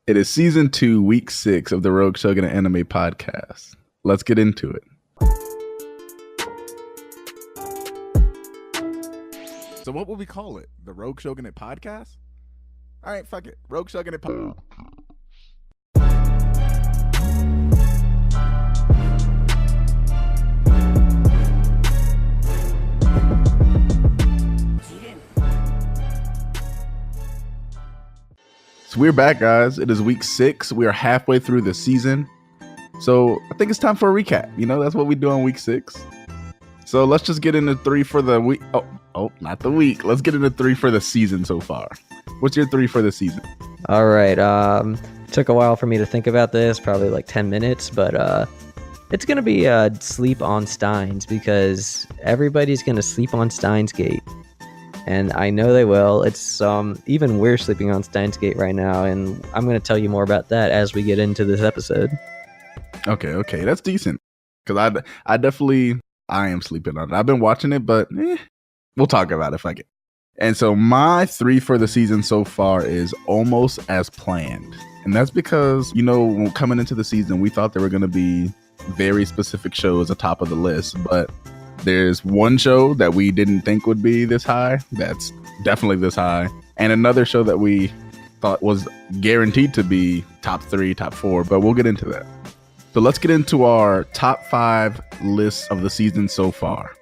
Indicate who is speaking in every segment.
Speaker 1: It is season 2, week 6 of the Rogue Shogun Anime podcast. Let's get into it. So what would we call it? The Rogue Shogun podcast? All right, fuck it. Rogue Shogun podcast. So we're back, guys. It is week 6. We are halfway through the season. So I think it's time for a recap. You know, that's what we do on week 6. So let's just get into 3 for the week. Oh, not the week. Let's get into 3 for the season so far. What's your 3 for the season?
Speaker 2: All right. Took a while for me to think about this, probably like 10 minutes, but it's going to be Sleep on Steins, because everybody's going to sleep on Steins Gate. And I know they will. It's even we're sleeping on Steins Gate right now, and I'm going to tell you more about that as we get into this episode.
Speaker 1: Okay, that's decent. Because I am sleeping on it. I've been watching it, but we'll talk about it if I get. And so my 3 for the season so far is Almost as Planned. And that's because, you know, coming into the season, we thought there were going to be very specific shows atop of the list, but there's one show that we didn't think would be this high. That's definitely this high. And another show that we thought was guaranteed to be top 3, top 4, but we'll get into that. So let's get into our top 5 lists of the season so far.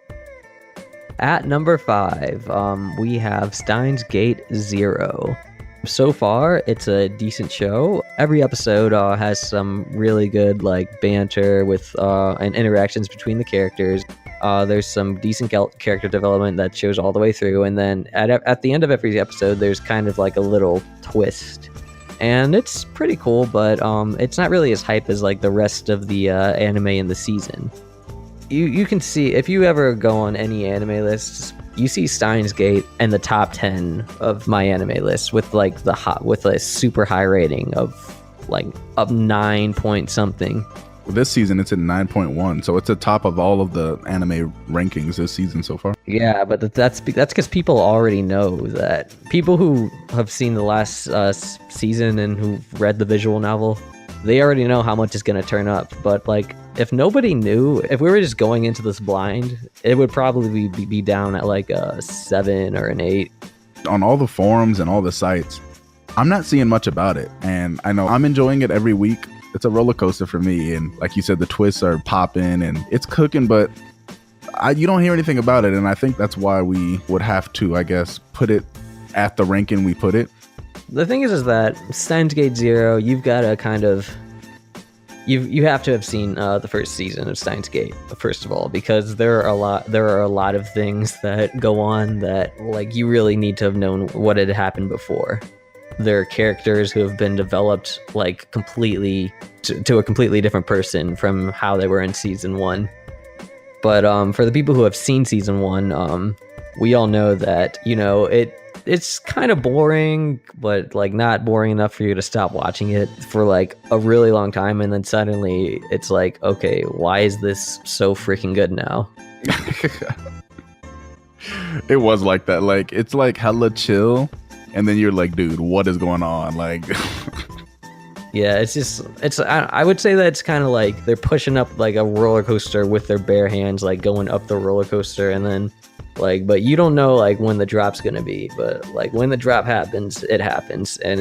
Speaker 2: At number 5, we have Steins Gate 0. So far, it's a decent show. Every episode has some really good like banter with and interactions between the characters. There's some decent character development that shows all the way through, and then at the end of every episode, there's kind of like a little twist. And it's pretty cool, but it's not really as hype as like the rest of the anime in the season. You can see, if you ever go on any anime lists, you see Steins Gate in the top 10 of my anime list with like with a super high rating of like up 9 point something.
Speaker 1: This season it's at 9.1, so it's at top of all of the anime rankings this season so far.
Speaker 2: Yeah, but that's because people already know that. People who have seen the last season and who've read the visual novel, they already know how much is going to turn up. But like, if nobody knew, if we were just going into this blind, it would probably be down at like a 7 or an 8.
Speaker 1: On all the forums and all the sites, I'm not seeing much about it, and I know I'm enjoying it every week. It's a roller coaster for me, and like you said, the twists are popping and it's cooking, but you don't hear anything about it, and I think that's why we would have to, I guess, put it at the ranking we put it.
Speaker 2: The thing is that Steins Gate 0, you've got to kind of... You have to have seen the first season of Steins Gate, first of all, because there are a lot of things that go on that like you really need to have known what had happened before. There are characters who have been developed like completely to a completely different person from how they were in season 1. But for the people who have seen season 1, we all know that, you know, it's kind of boring, but like not boring enough for you to stop watching it for like a really long time, and then suddenly it's like, okay, why is this so freaking good now?
Speaker 1: It was like that. Like, it's like hella chill, and then you're like, dude, what is going on? Like,
Speaker 2: yeah, I would say that it's kind of like they're pushing up like a roller coaster with their bare hands, like going up the roller coaster, and then like, but you don't know like when the drop's gonna be, but like when the drop happens, it happens, and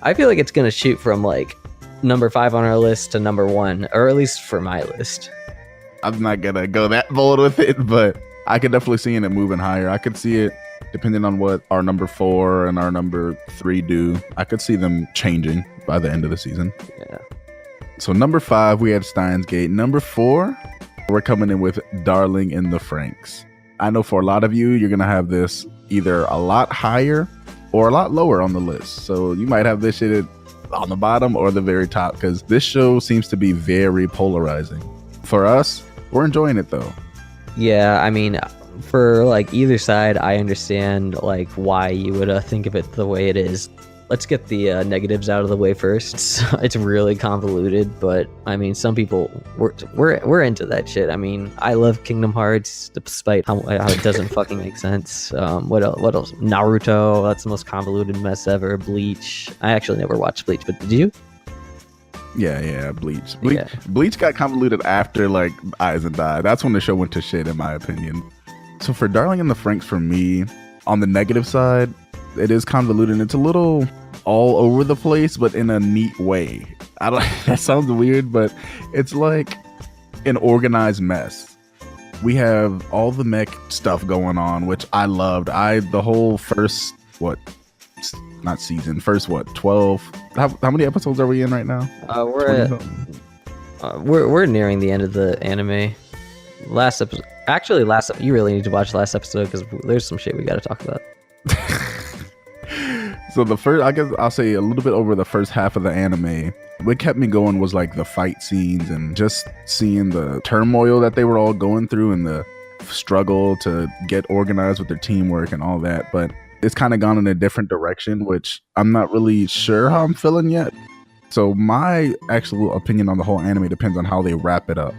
Speaker 2: I feel like it's gonna shoot from like number 5 on our list to number 1, or at least for my list.
Speaker 1: I'm not gonna go that bold with it, but I could definitely see it moving higher. I could see it depending on what our number 4 and our number 3 do. I could see them changing by the end of the season.
Speaker 2: Yeah.
Speaker 1: So number 5, we have Steins Gate. Number 4, we're coming in with Darling in the Franxx. I know for a lot of you, you're going to have this either a lot higher or a lot lower on the list. So you might have this shit on the bottom or the very top, because this show seems to be very polarizing. For us, we're enjoying it though.
Speaker 2: Yeah, I mean, for like either side, I understand like why you would think of it the way it is. let's get the negatives out of the way first. It's really convoluted, but I mean, some people we're into that shit. I mean, I love Kingdom Hearts despite how it doesn't fucking make sense. What else? Naruto, that's the most convoluted mess ever. Bleach. I actually never watched Bleach, but did you?
Speaker 1: Yeah, Bleach. Bleach got convoluted after like Aizen died. That's when the show went to shit, in my opinion. So for Darling in the Franxx, for me, on the negative side, it is convoluted. It's a little all over the place, but in a neat way. That sounds weird, but it's like an organized mess. We have all the mech stuff going on, which I loved. The whole first 12. How many episodes are we in right now?
Speaker 2: We're nearing the end of the anime. Last episode. Actually, you really need to watch last episode because there's some shit we got to talk about.
Speaker 1: So I guess I'll say a little bit over the first half of the anime. What kept me going was like the fight scenes and just seeing the turmoil that they were all going through and the struggle to get organized with their teamwork and all that. But it's kind of gone in a different direction, which I'm not really sure how I'm feeling yet. So my actual opinion on the whole anime depends on how they wrap it up.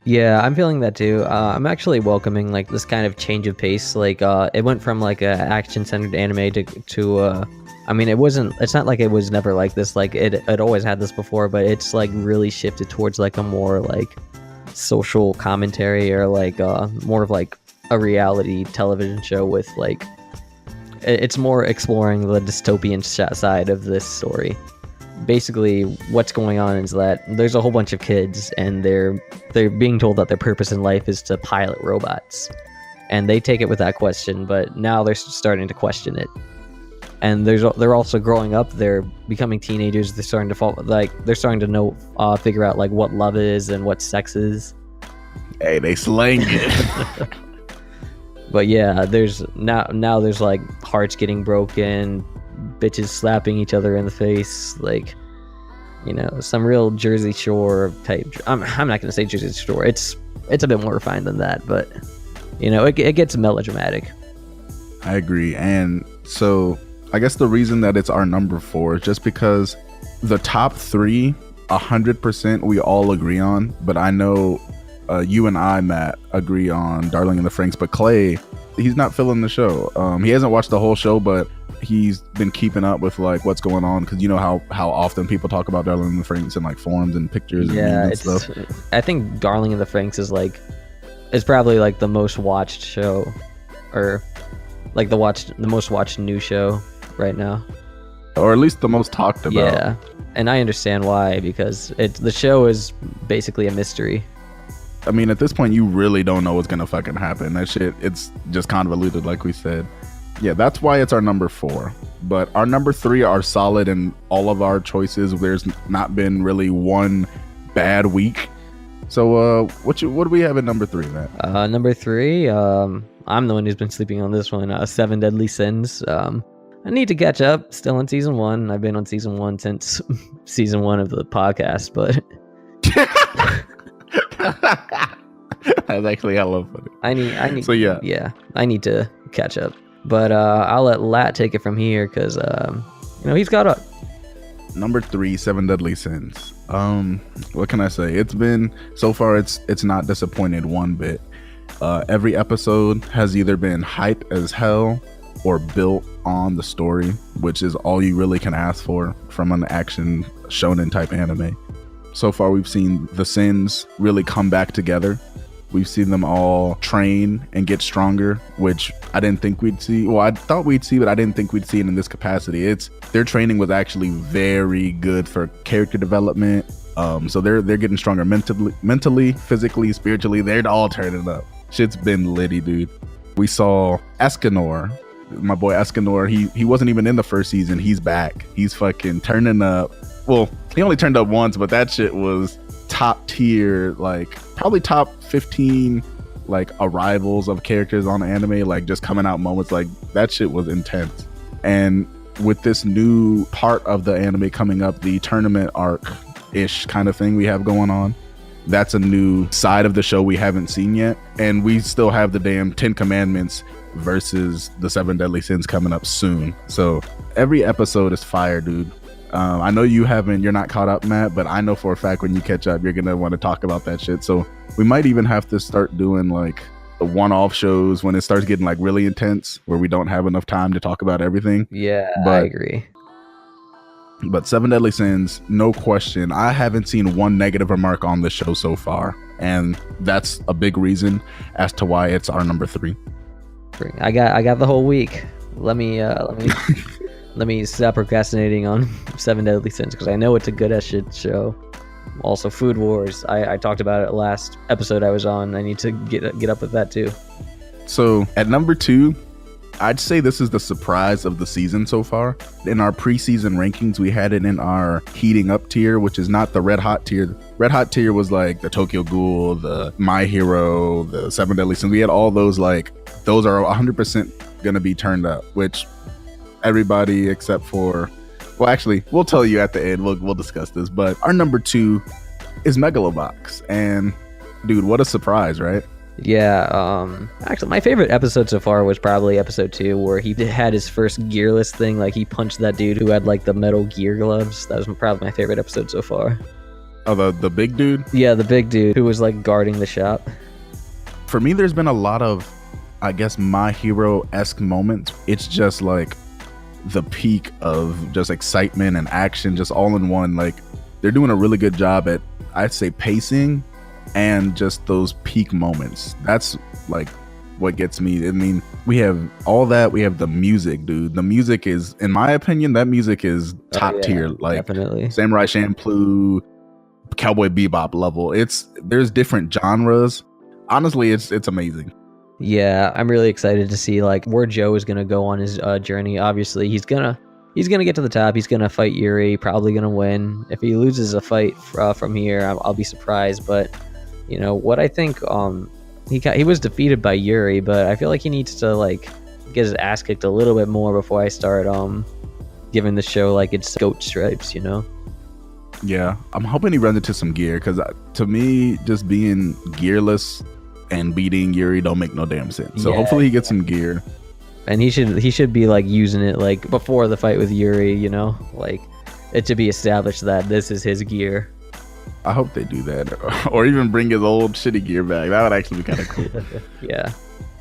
Speaker 2: Yeah, I'm feeling that too. I'm actually welcoming like this kind of change of pace. Like it went from like a action-centered anime to I mean, it's not like it was never like this. Like it always had this before, but it's like really shifted towards like a more like social commentary or like more of like a reality television show with like it's more exploring the dystopian side of this story. Basically, what's going on is that there's a whole bunch of kids and they're being told that their purpose in life is to pilot robots, and they take it with that question, but now they're starting to question it. And they're also growing up, they're becoming teenagers, they're starting to know figure out like what love is and what sex is.
Speaker 1: Hey, they slang it.
Speaker 2: But yeah, there's now there's like hearts getting broken, bitches slapping each other in the face, like, you know, some real Jersey Shore type. I'm not gonna say Jersey Shore. It's a bit more refined than that, but you know, it gets melodramatic.
Speaker 1: I agree, and so I guess the reason that it's our number 4 is just because the top 3, 100% we all agree on. But I know you and I, Matt, agree on Darling in the Franxx, but Clay, he's not feeling the show. He hasn't watched the whole show, but he's been keeping up with like what's going on, because you know how often people talk about Darling in the Franxx in like forums and pictures and stuff.
Speaker 2: I think Darling in the Franxx is probably like the most watched show, or like the most watched new show right now,
Speaker 1: or at least the most talked about.
Speaker 2: Yeah, and I understand why, because the show is basically a mystery.
Speaker 1: I mean, at this point, you really don't know what's gonna fucking happen. That shit, it's just convoluted, like we said. Yeah, that's why it's our number 4. But our number 3 are solid in all of our choices. There's not been really one bad week. So, what do we have at number 3, Matt?
Speaker 2: Number 3, I'm the one who's been sleeping on this one. 7 Deadly Sins. I need to catch up. Still on season 1. I've been on season 1 since season 1 of the podcast, but
Speaker 1: that's actually hella funny.
Speaker 2: I need.
Speaker 1: So yeah,
Speaker 2: I need to catch up. But I'll let Lat take it from here, because he's got up.
Speaker 1: Number 3, 7 Deadly Sins. What can I say? It's been so far. It's not disappointed one bit. Every episode has either been hype as hell or built on the story, which is all you really can ask for from an action shonen type anime. So far, we've seen the Sins really come back together. We've seen them all train and get stronger, which I didn't think we'd see. Well, I thought we'd see, but I didn't think we'd see it in this capacity. Their training was actually very good for character development. So they're getting stronger mentally, physically, spiritually. They're all turning up. Shit's been litty, dude. We saw Escanor, my boy Escanor. He wasn't even in the first season. He's back. He's fucking turning up. Well, he only turned up once, but that shit was top tier, like probably top 15 like arrivals of characters on anime, like just coming out moments. Like that shit was intense. And with this new part of the anime coming up, the tournament arc ish kind of thing we have going on, that's a new side of the show we haven't seen yet. And we still have the damn 10 commandments versus the 7 Deadly Sins coming up soon. So every episode is fire, dude. I know you're not caught up, Matt, but I know for a fact when you catch up, you're gonna want to talk about that shit. So we might even have to start doing like the one-off shows when it starts getting like really intense, where we don't have enough time to talk about everything.
Speaker 2: Yeah, I agree.
Speaker 1: But 7 Deadly Sins, no question. I haven't seen one negative remark on the show so far, and that's a big reason as to why it's our number 3.
Speaker 2: I got the whole week. Let me let me stop procrastinating on 7 Deadly Sins, because I know it's a good as shit show. Also, Food Wars. I talked about it last episode I was on. I need to get up with that too.
Speaker 1: So at number 2, I'd say this is the surprise of the season so far. In our preseason rankings, we had it in our heating up tier, which is not the red hot tier. Red hot tier was like the Tokyo Ghoul, the My Hero, the 7 Deadly Sins. We had all those, like, those are 100% going to be turned up, which everybody except for, well, actually, we'll tell you at the end. We'll discuss this. But our number 2 is Megalobox. And dude, what a surprise, right?
Speaker 2: Yeah, actually, my favorite episode so far was probably episode 2, where he had his first gearless thing. Like, he punched that dude who had, like, the metal gear gloves. That was probably my favorite episode so far.
Speaker 1: Oh, the big dude?
Speaker 2: Yeah, the big dude who was, like, guarding the shop.
Speaker 1: For me, there's been a lot of, I guess, My Hero-esque moments. It's just, like, the peak of just excitement and action, just all in one. Like, they're doing a really good job at, I'd say, pacing and just those peak moments. That's like what gets me. I mean, we have all that. We have the music, dude. The music is, in my opinion, that music is top tier. Like,
Speaker 2: definitely.
Speaker 1: Samurai Champloo, Cowboy Bebop level. There's different genres. Honestly, it's amazing.
Speaker 2: Yeah, I'm really excited to see like where Joe is gonna go on his journey. Obviously, he's gonna get to the top. He's gonna fight Yuri. Probably gonna win. If he loses a fight from here, I'll be surprised. But you know what I think? He was defeated by Yuri, but I feel like he needs to like get his ass kicked a little bit more before I start giving the show like its goat stripes. You know?
Speaker 1: Yeah, I'm hoping he runs into some gear, because to me, just being gearless and beating Yuri don't make no damn sense. So hopefully he gets some gear.
Speaker 2: And he should be like using it like before the fight with Yuri, you know, like it should be established that this is his gear.
Speaker 1: I hope they do that, or even bring his old shitty gear back. That would actually be kind of cool.
Speaker 2: Yeah,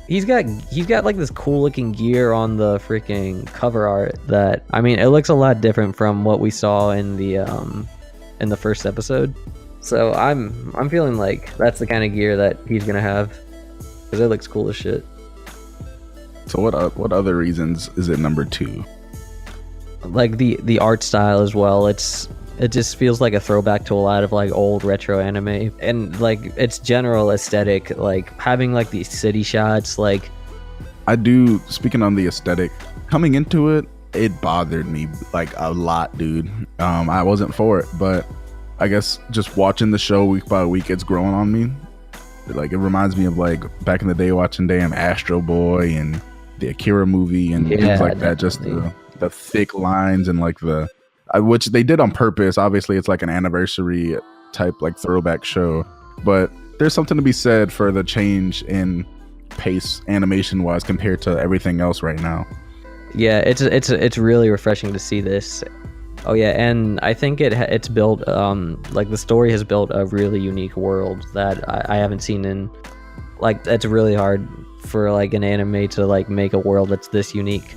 Speaker 2: he's got like this cool looking gear on the freaking cover art. That, I mean, it looks a lot different from what we saw in the first episode. So I'm feeling like that's the kind of gear that he's gonna have, because it looks cool as shit.
Speaker 1: So what other reasons is it number 2?
Speaker 2: Like the art style as well. It just feels like a throwback to a lot of like old retro anime, and like its general aesthetic, like having like these city shots. Like,
Speaker 1: I do, speaking on the aesthetic, coming into it bothered me like a lot, dude. I wasn't for it, but I guess just watching the show week by week, it's growing on me. Like, it reminds me of like back in the day watching damn Astro Boy and the Akira movie and things like that. Just the thick lines and like which they did on purpose. Obviously, it's like an anniversary type like throwback show, but there's something to be said for the change in pace animation wise compared to everything else right now. Yeah,
Speaker 2: it's really refreshing to see this. Oh yeah, and I think it's built like the story has built a really unique world that I haven't seen in, like, it's really hard for like an anime to like make a world that's this unique.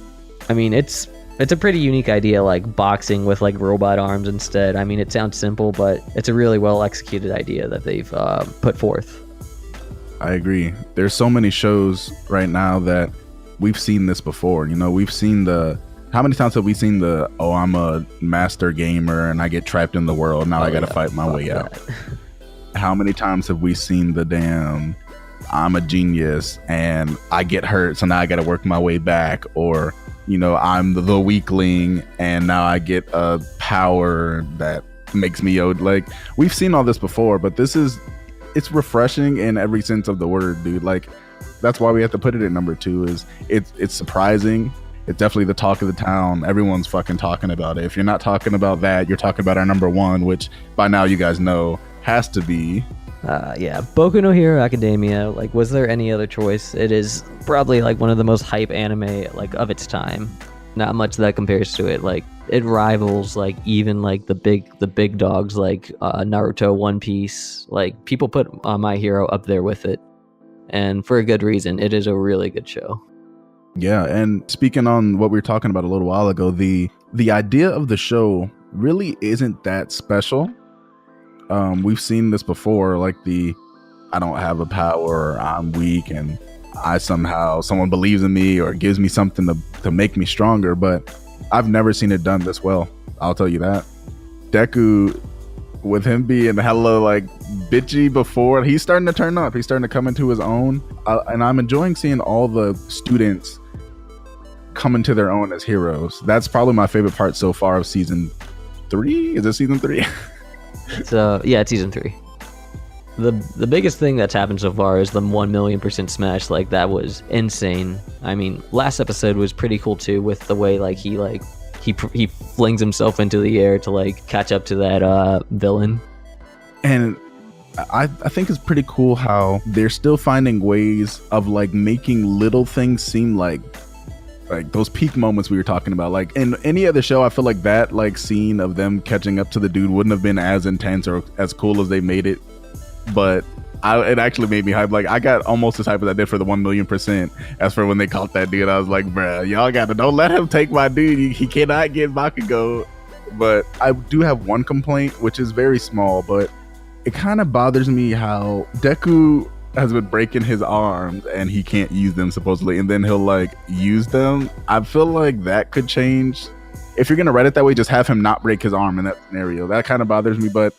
Speaker 2: I mean, it's a pretty unique idea, like boxing with like robot arms instead. I mean, it sounds simple, but it's a really well executed idea that they've put forth.
Speaker 1: I agree. There's so many shows right now that we've seen this before. You know, we've seen how many times have we seen I'm a master gamer and I get trapped in the world, now I gotta fight my way out. How many times have we seen the damn I'm a genius and I get hurt, so now I gotta work my way back? Or, you know, I'm the weakling and now I get a power that makes me like, we've seen all this before, but it's refreshing in every sense of the word, dude. Like, that's why we have to put it at number 2. Is it's surprising. It's definitely the talk of the town. Everyone's fucking talking about it. If you're not talking about that, you're talking about our number 1, which by now you guys know has to be
Speaker 2: Yeah, Boku no Hero Academia. Like, was there any other choice? It is probably like one of the most hype anime like of its time. Not much that compares to it. Like, it rivals like even like the big dogs like Naruto, One Piece. Like, people put My Hero up there with it, and for a good reason. It is a really good show.
Speaker 1: Yeah, and speaking on what we were talking about a little while ago, the idea of the show really isn't that special. We've seen this before, like I don't have a power, I'm weak, and someone believes in me or gives me something to make me stronger, but I've never seen it done this well. I'll tell you that. Deku, with him being hella like bitchy before, he's starting to turn up. He's starting to come into his own, and I'm enjoying seeing all the students come into their own as heroes. That's probably my favorite part so far of season 3. Is it season 3?
Speaker 2: So yeah, it's season 3. The biggest thing that's happened so far is the 1,000,000% smash. Like, that was insane. I mean, last episode was pretty cool too, with the way he flings himself into the air to like catch up to that villain.
Speaker 1: And I think it's pretty cool how they're still finding ways of like making little things seem like those peak moments we were talking about. Like, in any other show, I feel like that like scene of them catching up to the dude wouldn't have been as intense or as cool as they made it. But it actually made me hype. Like, I got almost as hype as I did for the 1,000,000%. As for when they caught that dude, I was like, bruh, y'all don't let him take my dude. He cannot get Bakugo. But I do have one complaint, which is very small, but it kind of bothers me how Deku has been breaking his arms and he can't use them supposedly, and then he'll like use them. I feel like that could change. If you're gonna write it that way, just have him not break his arm in that scenario. That kind of bothers me, but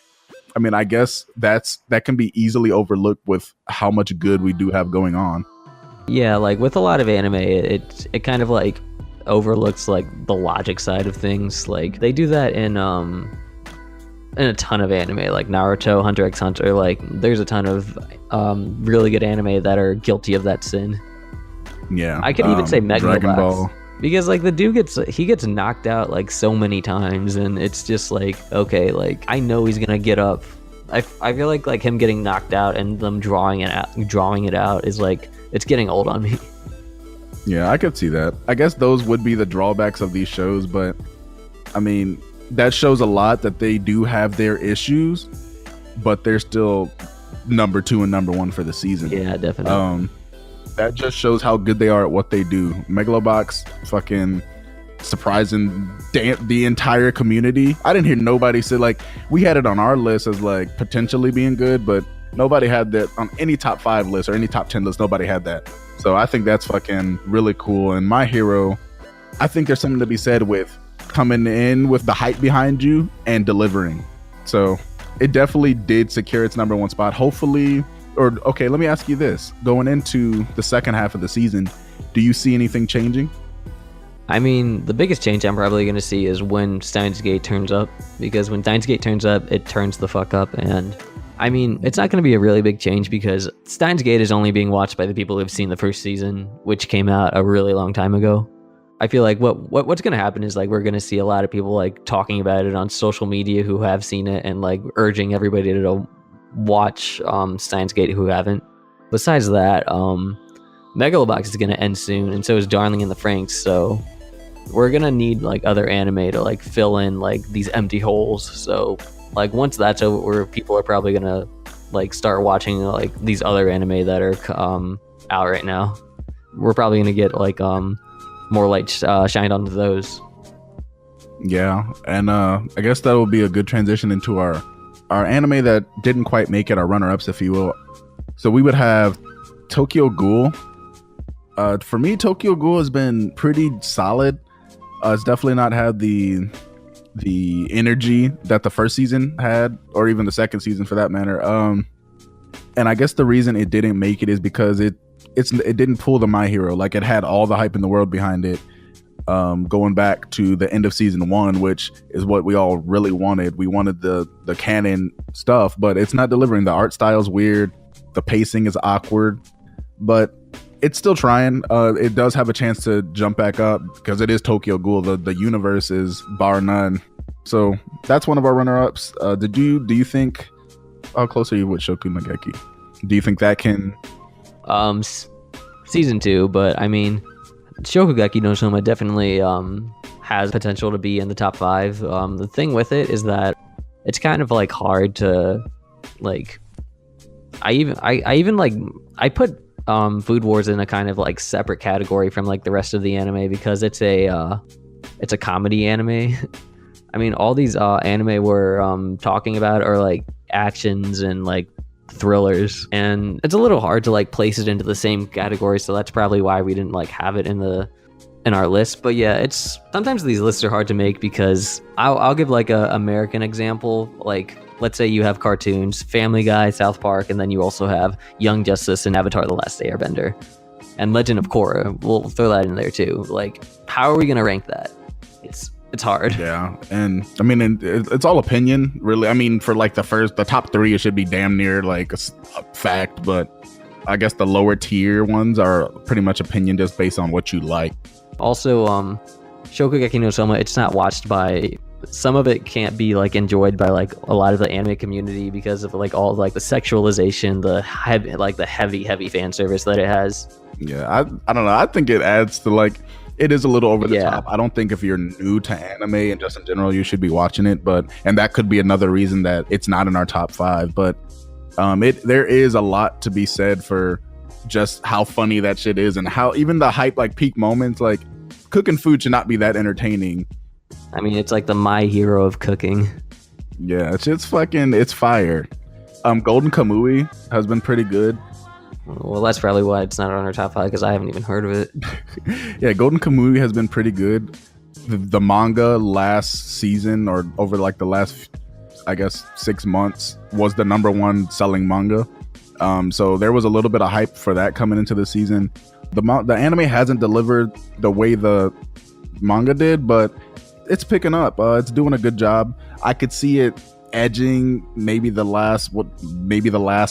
Speaker 1: I mean, I guess that can be easily overlooked with how much good we do have going on.
Speaker 2: Yeah, like with a lot of anime, it kind of like overlooks like the logic side of things. Like, they do that in a ton of anime, like Naruto, Hunter x Hunter. Like, there's a ton of really good anime that are guilty of that sin.
Speaker 1: Yeah,
Speaker 2: I could even say
Speaker 1: Dragon Ball,
Speaker 2: because like the dude gets knocked out like so many times, and it's just like, okay, like I know he's gonna get up. I feel like him getting knocked out and them drawing it out is like, it's getting old on me.
Speaker 1: Yeah, I could see that. I guess those would be the drawbacks of these shows, but I mean, that shows a lot that they do have their issues, but they're still number 2 and number 1 for the season.
Speaker 2: Yeah, definitely.
Speaker 1: That just shows how good they are at what they do. Megalobox fucking surprising the entire community. I didn't hear nobody say, like, we had it on our list as like potentially being good, but nobody had that on any top 5 list or any top 10 list. Nobody had that. So I think that's fucking really cool. And My Hero, I think there's something to be said with coming in with the hype behind you and delivering. So it definitely did secure its number 1 spot. Hopefully, or okay, let me ask you this. Going into the second half of the season, do you see anything changing?
Speaker 2: I mean, the biggest change I'm probably going to see is when Steins Gate turns up, because when Steins Gate turns up, it turns the fuck up. And I mean, it's not going to be a really big change because Steins Gate is only being watched by the people who have seen the first season, which came out a really long time ago. I feel like what's going to happen is like we're going to see a lot of people like talking about it on social media who have seen it and like urging everybody to watch Steins Gate who haven't. Besides that, Megalobox is going to end soon, and so is Darling in the Franxx. So we're going to need like other anime to like fill in like these empty holes. So like once that's over, people are probably going to like start watching like these other anime that are out right now. We're probably going to get like more light shined onto those.
Speaker 1: Yeah, and I guess that will be a good transition into our anime that didn't quite make it, our runner-ups, if you will. So we would have Tokyo Ghoul. For me, Tokyo Ghoul has been pretty solid. It's definitely not had the energy that the first season had, or even the second season for that matter. And I guess the reason it didn't make it is because it didn't pull the My Hero. Like, it had all the hype in the world behind it, going back to the end of season 1, which is what we all really wanted. We wanted the canon stuff, but it's not delivering. The art style's weird, the pacing is awkward, but it's still trying. It does have a chance to jump back up because it is Tokyo Ghoul. The universe is bar none. So that's one of our runner-ups. Do you think how close are you with Shokunageki? Do you think that can?
Speaker 2: Season 2, but I mean, Shokugeki no Soma definitely has potential to be in the top 5. The thing with it is that it's kind of like hard to like. I put Food Wars in a kind of like separate category from like the rest of the anime because it's a comedy anime. I mean, all these anime we're talking about are like actions and like thrillers, and it's a little hard to like place it into the same category, so that's probably why we didn't like have it in our list. But yeah, it's sometimes these lists are hard to make because I'll give like a American example. Like, let's say you have cartoons, Family Guy, South Park, and then you also have Young Justice and Avatar: The Last Airbender, and Legend of Korra. We'll throw that in there too. Like, how are we gonna rank that? It's hard.
Speaker 1: Yeah, and I mean, it's all opinion, really. I mean, for like the top 3, it should be damn near like a fact, but I guess the lower tier ones are pretty much opinion, just based on what you like.
Speaker 2: Also, Shokugeki no Soma, it's not watched by. Some of it can't be like enjoyed by like a lot of the anime community because of like all like the sexualization, the heavy fan service that it has.
Speaker 1: Yeah, I don't know. I think it adds to like. It is a little over the top. I don't think if you're new to anime and just in general, you should be watching it. And that could be another reason that it's not in our top 5. But there is a lot to be said for just how funny that shit is and how even the hype, like peak moments, like cooking food should not be that entertaining.
Speaker 2: I mean, it's like the My Hero of cooking.
Speaker 1: Yeah, it's fire. Golden Kamui has been pretty good.
Speaker 2: Well, that's probably why it's not on our top 5 because I haven't even heard of it.
Speaker 1: Yeah, Golden Kamui has been pretty good. The manga last season or over like the last, I guess, 6 months was the #1 selling manga. So there was a little bit of hype for that coming into the season. The anime hasn't delivered the way the manga did, but it's picking up. It's doing a good job. I could see it edging maybe the last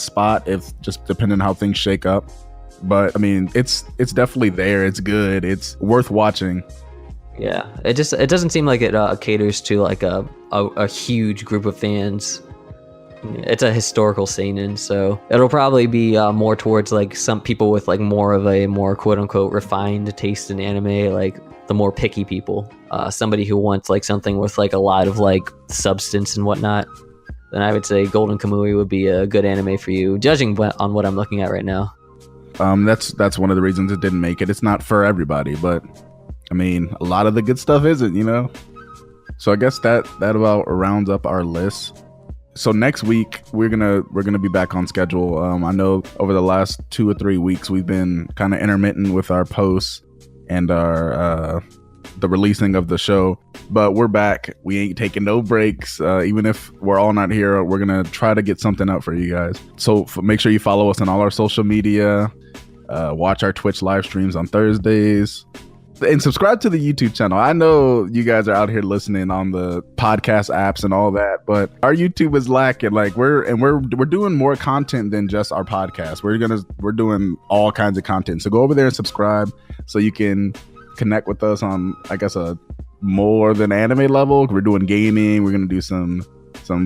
Speaker 1: spot, if just depending on how things shake up. But I mean, it's definitely there. It's good. It's worth watching.
Speaker 2: Yeah, it doesn't seem like it caters to like a huge group of fans. It's a historical seinen, so it'll probably be more towards like some people with like more of a more quote unquote refined taste in anime, like the more picky people, somebody who wants like something with like a lot of like substance and whatnot. Then I would say Golden Kamui would be a good anime for you, judging on what I'm looking at right now.
Speaker 1: That's one of the reasons it didn't make it. It's not for everybody, but I mean, a lot of the good stuff isn't, you know. So I guess that about rounds up our list. So next week we're gonna be back on schedule. I know over the last 2 or 3 weeks we've been kind of intermittent with our posts and our the releasing of the show, but we're back. We ain't taking no breaks. Even if we're all not here, we're gonna try to get something out for you guys. So make sure you follow us on all our social media. Watch our Twitch live streams on Thursdays. And subscribe to the YouTube channel. I know you guys are out here listening on the podcast apps and all that, but our YouTube is lacking. Like we're doing more content than just our podcast. We're doing all kinds of content. So go over there and subscribe so you can connect with us on, I guess, a more than anime level. We're doing gaming. We're gonna do some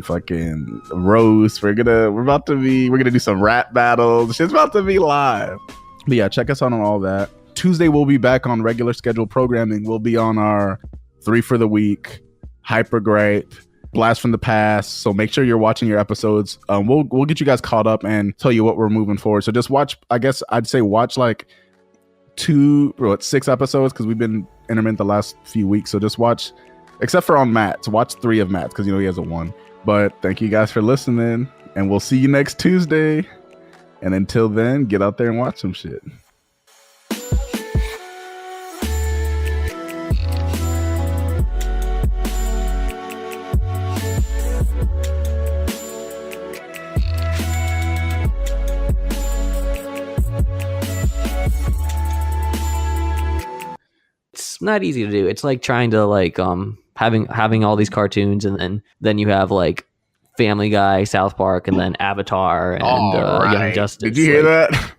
Speaker 1: fucking roast. We're gonna do some rap battles. Shit's about to be live. But yeah, check us out on all that. Tuesday we'll be back on regular scheduled programming. We'll be on our 3 for the week, Hyper Gripe, Blast from the Past. So make sure you're watching your episodes. We'll get you guys caught up and tell you what we're moving forward. So just watch. I guess I'd say watch like 6 episodes because we've been intermittent the last few weeks. So just watch, except for on Matt's. Watch 3 of Matt's because he has a 1. But thank you guys for listening, and we'll see you next Tuesday. And until then, get out there and watch some shit.
Speaker 2: It's not easy to do. It's like trying to like having all these cartoons, and then you have like Family Guy, South Park, and then Avatar and Young Justice.
Speaker 1: Did you hear that?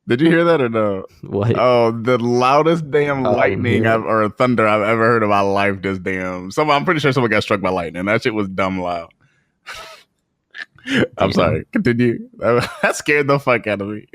Speaker 1: Did you hear that or no?
Speaker 2: What?
Speaker 1: Oh, the loudest damn lightning or thunder I've ever heard in my life. I'm pretty sure someone got struck by lightning. That shit was dumb loud. I'm
Speaker 2: Damn.
Speaker 1: sorry. Continue. That scared the fuck out of me.